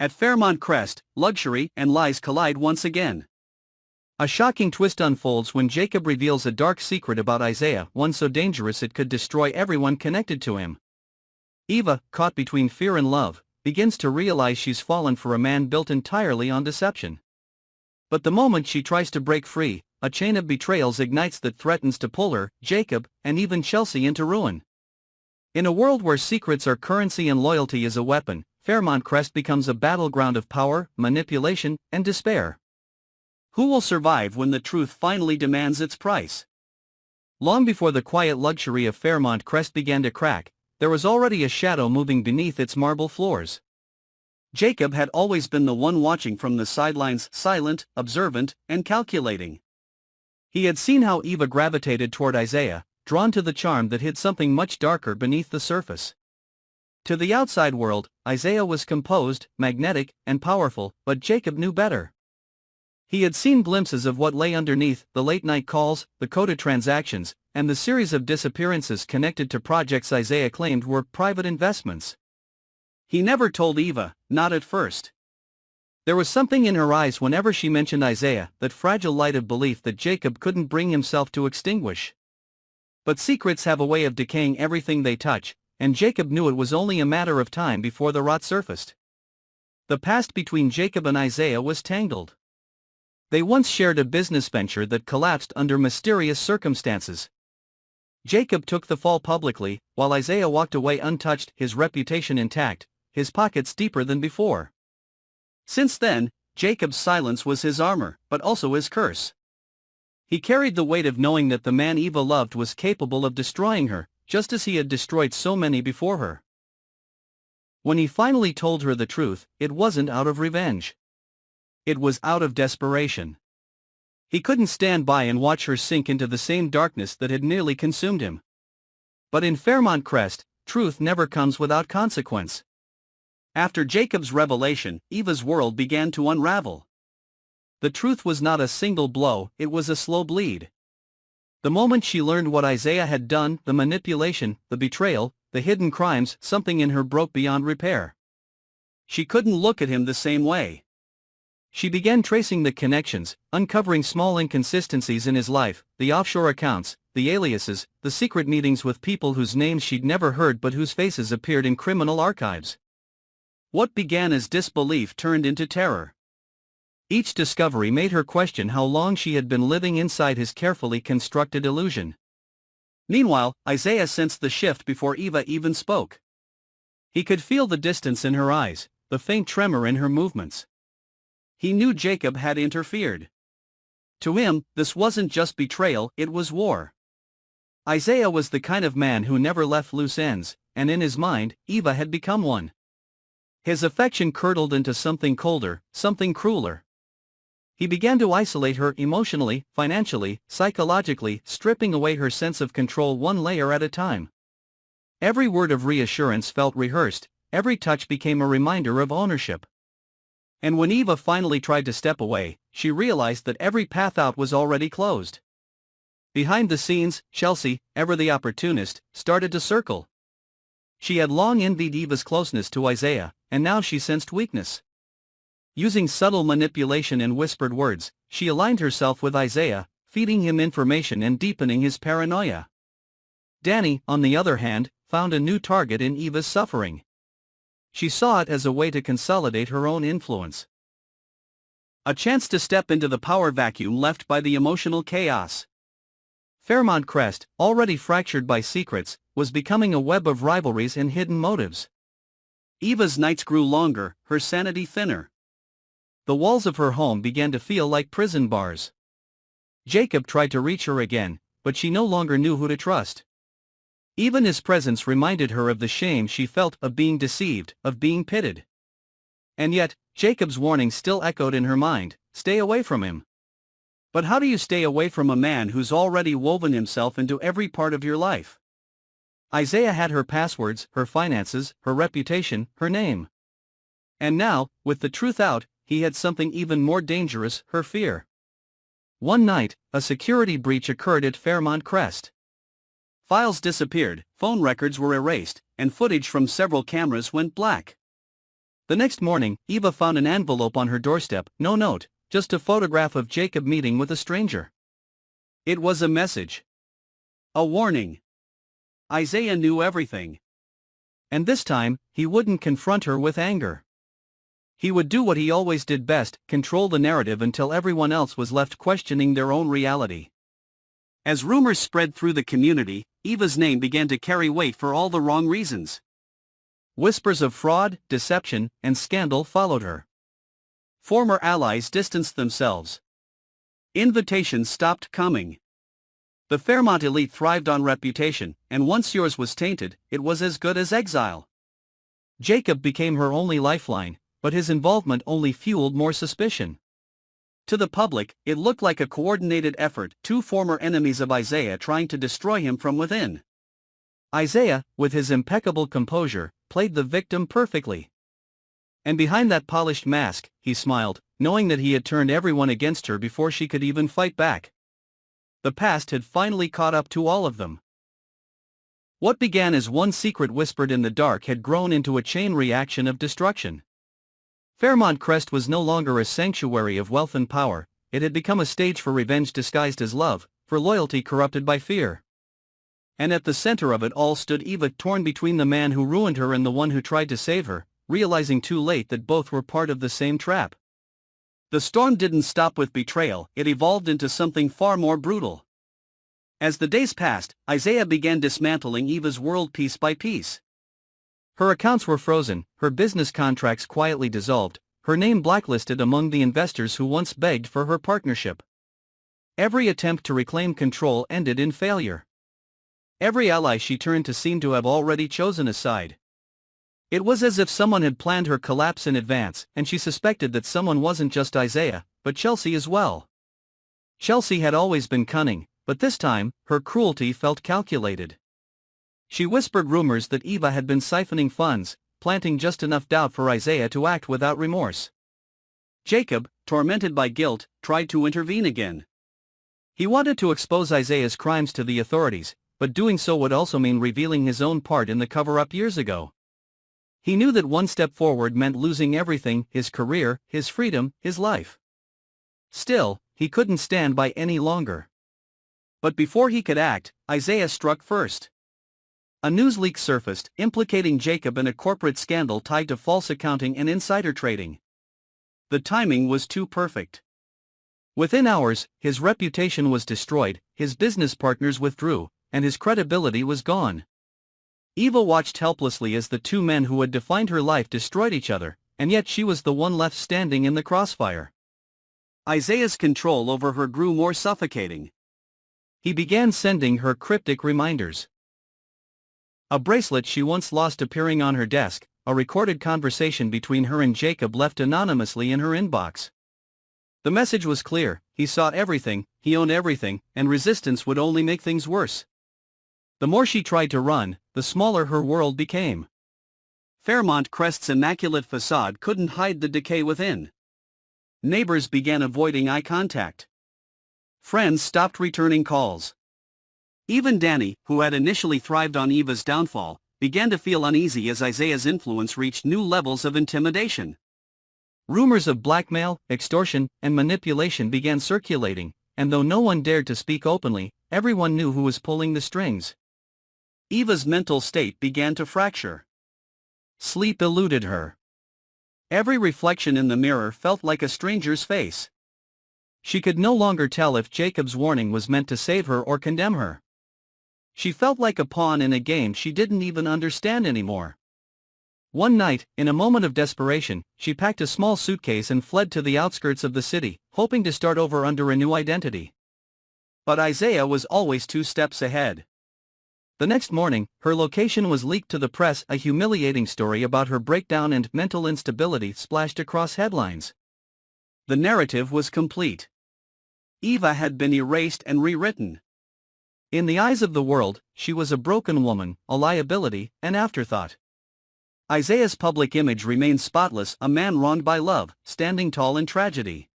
At Fairmont Crest, luxury and lies collide once again. A shocking twist unfolds when Jacob reveals a dark secret about Izaiah, one so dangerous it could destroy everyone connected to him. Eva, caught between fear and love, begins to realize she's fallen for a man built entirely on deception. But the moment she tries to break free, a chain of betrayals ignites that threatens to pull her, Jacob, and even Chelsea into ruin. In a world where secrets are currency and loyalty is a weapon, Fairmont Crest becomes a battleground of power, manipulation, and despair. Who will survive when the truth finally demands its price? Long before the quiet luxury of Fairmont Crest began to crack, there was already a shadow moving beneath its marble floors. Jacob had always been the one watching from the sidelines, silent, observant, and calculating. He had seen how Eva gravitated toward Izaiah, drawn to the charm that hid something much darker beneath the surface. To the outside world, Izaiah was composed, magnetic, and powerful, but Jacob knew better. He had seen glimpses of what lay underneath: the late-night calls, the coded transactions, and the series of disappearances connected to projects Izaiah claimed were private investments. He never told Eva, not at first. There was something in her eyes whenever she mentioned Izaiah, that fragile light of belief that Jacob couldn't bring himself to extinguish. But secrets have a way of decaying everything they touch, and Jacob knew it was only a matter of time before the rot surfaced. The past between Jacob and Izaiah was tangled. They once shared a business venture that collapsed under mysterious circumstances. Jacob took the fall publicly, while Izaiah walked away untouched, his reputation intact, his pockets deeper than before. Since then, Jacob's silence was his armor, but also his curse. He carried the weight of knowing that the man Eva loved was capable of destroying her, just as he had destroyed so many before her. When he finally told her the truth, it wasn't out of revenge. It was out of desperation. He couldn't stand by and watch her sink into the same darkness that had nearly consumed him. But in Fairmont Crest, truth never comes without consequence. After Jacob's revelation, Eva's world began to unravel. The truth was not a single blow, it was a slow bleed. The moment she learned what Izaiah had done, the manipulation, the betrayal, the hidden crimes, something in her broke beyond repair. She couldn't look at him the same way. She began tracing the connections, uncovering small inconsistencies in his life, the offshore accounts, the aliases, the secret meetings with people whose names she'd never heard but whose faces appeared in criminal archives. What began as disbelief turned into terror. Each discovery made her question how long she had been living inside his carefully constructed illusion. Meanwhile, Izaiah sensed the shift before Eva even spoke. He could feel the distance in her eyes, the faint tremor in her movements. He knew Jacob had interfered. To him, this wasn't just betrayal, it was war. Izaiah was the kind of man who never left loose ends, and in his mind, Eva had become one. His affection curdled into something colder, something crueler. He began to isolate her emotionally, financially, psychologically, stripping away her sense of control one layer at a time. Every word of reassurance felt rehearsed, every touch became a reminder of ownership. And when Eva finally tried to step away, she realized that every path out was already closed. Behind the scenes, Chelsea, ever the opportunist, started to circle. She had long envied Eva's closeness to Izaiah, and now she sensed weakness. Using subtle manipulation and whispered words, she aligned herself with Izaiah, feeding him information and deepening his paranoia. Danny, on the other hand, found a new target in Eva's suffering. She saw it as a way to consolidate her own influence. A chance to step into the power vacuum left by the emotional chaos. Fairmont Crest, already fractured by secrets, was becoming a web of rivalries and hidden motives. Eva's nights grew longer, her sanity thinner. The walls of her home began to feel like prison bars. Jacob tried to reach her again, but she no longer knew who to trust. Even his presence reminded her of the shame she felt of being deceived, of being pitted. And yet, Jacob's warning still echoed in her mind: stay away from him. But how do you stay away from a man who's already woven himself into every part of your life? Izaiah had her passwords, her finances, her reputation, her name. And now, with the truth out, he had something even more dangerous: her fear. One night, a security breach occurred at Fairmont Crest. Files disappeared, phone records were erased, and footage from several cameras went black. The next morning, Eva found an envelope on her doorstep, no note, just a photograph of Jacob meeting with a stranger. It was a message. A warning. Izaiah knew everything. And this time, he wouldn't confront her with anger. He would do what he always did best, control the narrative until everyone else was left questioning their own reality. As rumors spread through the community, Eva's name began to carry weight for all the wrong reasons. Whispers of fraud, deception, and scandal followed her. Former allies distanced themselves. Invitations stopped coming. The Fairmont elite thrived on reputation, and once yours was tainted, it was as good as exile. Jacob became her only lifeline, but his involvement only fueled more suspicion. To the public, it looked like a coordinated effort, two former enemies of Izaiah trying to destroy him from within. Izaiah, with his impeccable composure, played the victim perfectly. And behind that polished mask, he smiled, knowing that he had turned everyone against her before she could even fight back. The past had finally caught up to all of them. What began as one secret whispered in the dark had grown into a chain reaction of destruction. Fairmont Crest was no longer a sanctuary of wealth and power, it had become a stage for revenge disguised as love, for loyalty corrupted by fear. And at the center of it all stood Eva, torn between the man who ruined her and the one who tried to save her, realizing too late that both were part of the same trap. The storm didn't stop with betrayal, it evolved into something far more brutal. As the days passed, Izaiah began dismantling Eva's world piece by piece. Her accounts were frozen, her business contracts quietly dissolved, her name blacklisted among the investors who once begged for her partnership. Every attempt to reclaim control ended in failure. Every ally she turned to seemed to have already chosen a side. It was as if someone had planned her collapse in advance, and she suspected that someone wasn't just Izaiah, but Chelsea as well. Chelsea had always been cunning, but this time, her cruelty felt calculated. She whispered rumors that Eva had been siphoning funds, planting just enough doubt for Izaiah to act without remorse. Jacob, tormented by guilt, tried to intervene again. He wanted to expose Isaiah's crimes to the authorities, but doing so would also mean revealing his own part in the cover-up years ago. He knew that one step forward meant losing everything, his career, his freedom, his life. Still, he couldn't stand by any longer. But before he could act, Izaiah struck first. A news leak surfaced, implicating Jacob in a corporate scandal tied to false accounting and insider trading. The timing was too perfect. Within hours, his reputation was destroyed, his business partners withdrew, and his credibility was gone. Eva watched helplessly as the two men who had defined her life destroyed each other, and yet she was the one left standing in the crossfire. Isaiah's control over her grew more suffocating. He began sending her cryptic reminders. A bracelet she once lost appearing on her desk, a recorded conversation between her and Jacob left anonymously in her inbox. The message was clear: he sought everything, he owned everything, and resistance would only make things worse. The more she tried to run, the smaller her world became. Fairmont Crest's immaculate facade couldn't hide the decay within. Neighbors began avoiding eye contact. Friends stopped returning calls. Even Danny, who had initially thrived on Eva's downfall, began to feel uneasy as Isaiah's influence reached new levels of intimidation. Rumors of blackmail, extortion, and manipulation began circulating, and though no one dared to speak openly, everyone knew who was pulling the strings. Eva's mental state began to fracture. Sleep eluded her. Every reflection in the mirror felt like a stranger's face. She could no longer tell if Jacob's warning was meant to save her or condemn her. She felt like a pawn in a game she didn't even understand anymore. One night, in a moment of desperation, she packed a small suitcase and fled to the outskirts of the city, hoping to start over under a new identity. But Izaiah was always 2 steps ahead. The next morning, her location was leaked to the press, a humiliating story about her breakdown and mental instability splashed across headlines. The narrative was complete. Eva had been erased and rewritten. In the eyes of the world, she was a broken woman, a liability, an afterthought. Isaiah's public image remained spotless, a man wronged by love, standing tall in tragedy.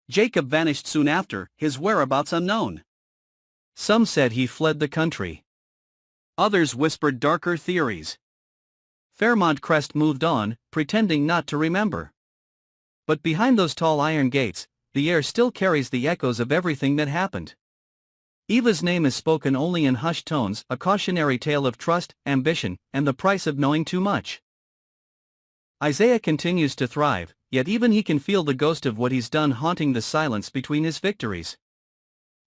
Jacob vanished soon after, his whereabouts unknown. Some said he fled the country. Others whispered darker theories. Fairmont Crest moved on, pretending not to remember. But behind those tall iron gates, the air still carries the echoes of everything that happened. Eva's name is spoken only in hushed tones, a cautionary tale of trust, ambition, and the price of knowing too much. Izaiah continues to thrive, yet even he can feel the ghost of what he's done haunting the silence between his victories.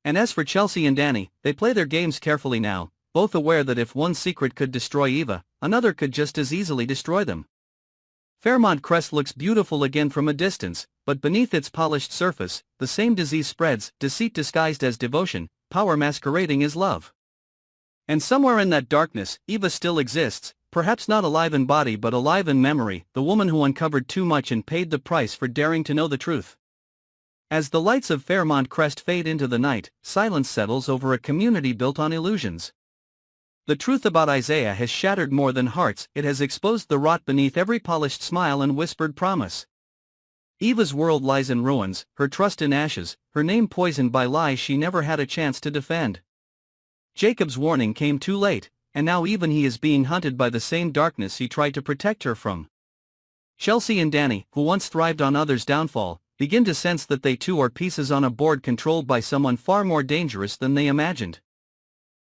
And as for Chelsea and Danny, they play their games carefully now, both aware that if one secret could destroy Eva, another could just as easily destroy them. Fairmont Crest looks beautiful again from a distance, but beneath its polished surface, the same disease spreads, deceit disguised as devotion, power masquerading as love. And somewhere in that darkness, Eva still exists, perhaps not alive in body but alive in memory, the woman who uncovered too much and paid the price for daring to know the truth. As the lights of Fairmont Crest fade into the night, silence settles over a community built on illusions. The truth about Izaiah has shattered more than hearts, it has exposed the rot beneath every polished smile and whispered promise. Eva's world lies in ruins, her trust in ashes, her name poisoned by lies she never had a chance to defend. Jacob's warning came too late, and now even he is being hunted by the same darkness he tried to protect her from. Chelsea and Danny, who once thrived on others' downfall, begin to sense that they too are pieces on a board controlled by someone far more dangerous than they imagined.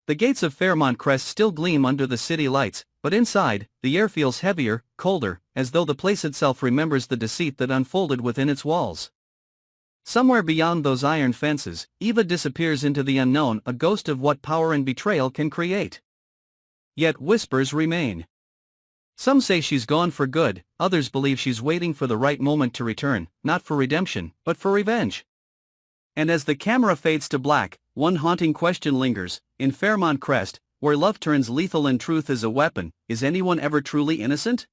The gates of Fairmont Crest still gleam under the city lights, but inside, the air feels heavier, colder, as though the place itself remembers the deceit that unfolded within its walls. Somewhere beyond those iron fences, Eva disappears into the unknown, a ghost of what power and betrayal can create. Yet whispers remain. Some say she's gone for good, others believe she's waiting for the right moment to return, not for redemption, but for revenge. And as the camera fades to black, one haunting question lingers: in Fairmont Crest, where love turns lethal and truth is a weapon, is anyone ever truly innocent?